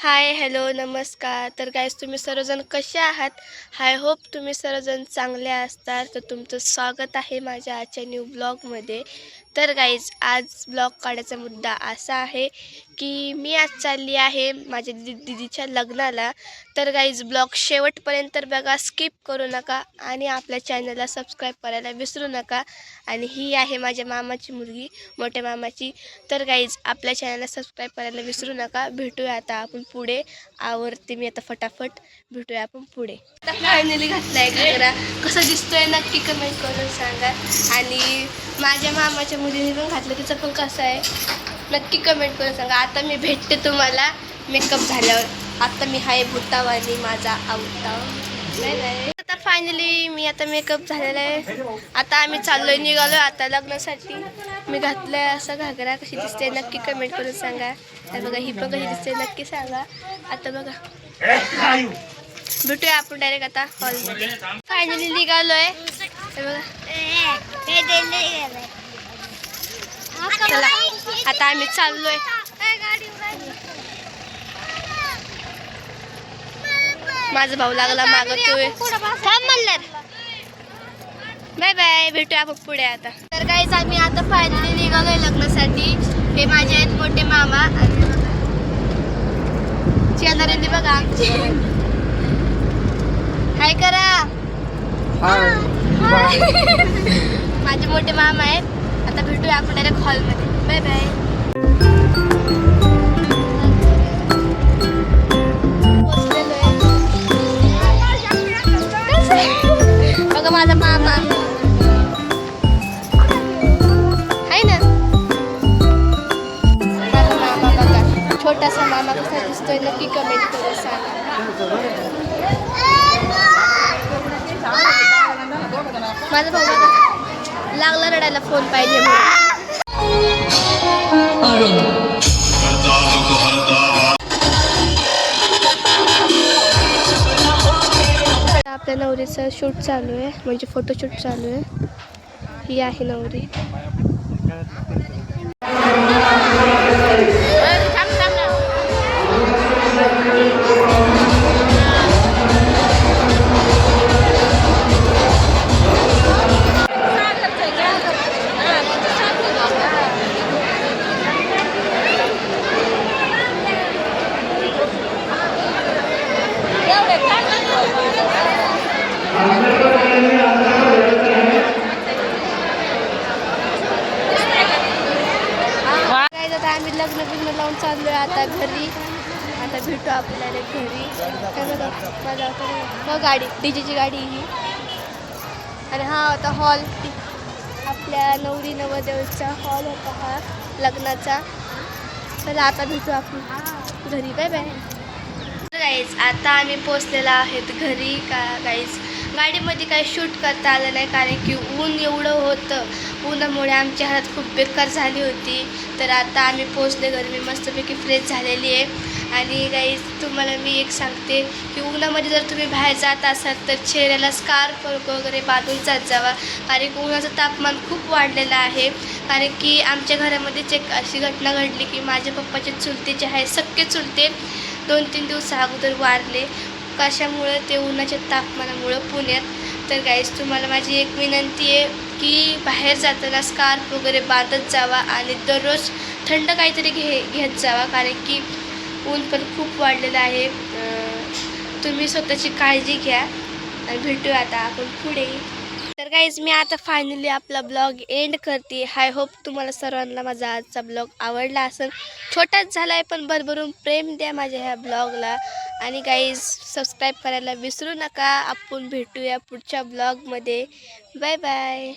हाय, hello, नमस्कार. तर guys तुम्ही सर्वजण कसे आहात? आय होप तुम्ही सर्वजण चांगले असतात. तर तुमचं स्वागत आहे माझ्या आजच्या न्यू ब्लॉगमध्ये. तर गाईज आज ब्लॉग काढायचा मुद्दा असा आहे की मी आज चालली आहे माझ्या दीदीच्या लग्नाला. तर गाईज ब्लॉग शेवटपर्यंत बघा, स्किप करू नका आणि आपल्या चॅनलला सबस्क्राईब करायला विसरू नका. आणि ही आहे माझ्या मामाची मुलगी, मोठ्या मामाची. तर गाईज आपल्या चॅनलला सबस्क्राईब करायला विसरू नका. भेटूया आता आपण पुढे. आवडते मी आता फटाफट. भेटूया आपण पुढे. आता फायनली घातलाय घागरा. कसा दिसतोय नक्की कमेंट करून सांगा. आणि माझ्या मामाच्या मुलीने पण घातलं, तिचं पण कसं आहे नक्की कमेंट करून सांगा. आता मी भेटते तुम्हाला मेकअप झाल्यावर. आता मी हाय भूतावानी माझा आवडता. नाही आता फायनली मी आता मेकअप झालेला आहे. आता आम्ही चाललोय, निघालो आता लग्नासाठी. मी घातलंय असं घागरा. कशी दिसते नक्की कमेंट करून सांगा. तर बघा ही पण कशी दिसते नक्की सांगा. आता बघा भेटूया आपण डायरेक्ट आता हॉलमध्ये. फायनली निघालोय. बघा चला आता आम्ही चाललोय. माझा भाऊ लागला मागतोय. बाय बाय, भेटूया आपण पुढे आता. तर गाईज आम्ही आता फायनली निघालोय लग्नासाठी. हे माझे आहेत मोठे मामा. आणि शेजाऱ्यांनी बघा आमचे हाय करा. माझे मोठे मामा आहेत. आता भेटूया आपण डायरेक्ट हॉलमध्ये. Bye bye. बघा माझा मामा आहे ना. माझा मामा बघा, छोटासा मामा कसा दिसतोय नक्की कमेंट करून सांगा. माझा भाऊ बघा लागला रडायला, फोन पाहिजे म्हणून. आपल्या नवरीचं शूट चालू आहे, म्हणजे फोटोशूट चालू आहे. ही आहे नवरी. आता आम्ही लग्न लावून चाललोय आता घरी. आता भेटू आपल्याला घरी. माझा गाडी, डीजेची गाडी ही. आणि हा होता हॉल, आपल्या नवरी नवरदेवाचा हॉल होता हा लग्नाचा. चला आता भेटू आपण घरी. Bye bye. गाईज आता आम्ही पोचलेलो आहेत घरी. का गाईज गाडीमध्ये काही शूट करता आलं नाही, कारण की ऊन एवढं होतं. उन्हामुळे आमची हालत खूप बेकार झाली होती. तर आता आम्ही पोचले घरी. मी मस्तपैकी फ्रेश झालेली आहे. आणि गाईज तुम्हाला मी एक सांगते की उन्हामध्ये जर तुम्ही बाहेर जात असाल तर चेहऱ्याला स्कार्फ वगैरे बांधून जात जावा, कारण की उन्हाचं तापमान खूप वाढलेलं आहे. कारण की आमच्या घरामध्येच एक अशी घटना घडली की माझ्या पप्पाचे चुलते जे आहे, सख्खे चुलते 2-3 दिवस अगोदर वारले. कशामुळं? ते उन्हाच्या तापमानामुळं पुण्यात. तर गाईज तुम्हाला माझी एक विनंती आहे की बाहेर जाताना स्कार्फ वगैरे बांधत जावा आणि दररोज थंड काहीतरी घेत जावा, कारण की ऊन पण खूप वाढलेलं आहे. तुम्ही स्वतःची काळजी घ्या आणि भेटूया आता आपण पुढे. तर गाईज मी आता फायनली आपला ब्लॉग एंड करते. आय होप तुम्हाला सर्वांना माझा आजचा ब्लॉग आवडला असेल. छोटाच झाला आहे पण भरभरून प्रेम द्या माझ्या ह्या ब्लॉगला. आणि गाईज सबस्क्राईब करायला विसरू नका. आपण भेटूया पुढच्या ब्लॉगमध्ये. Bye bye.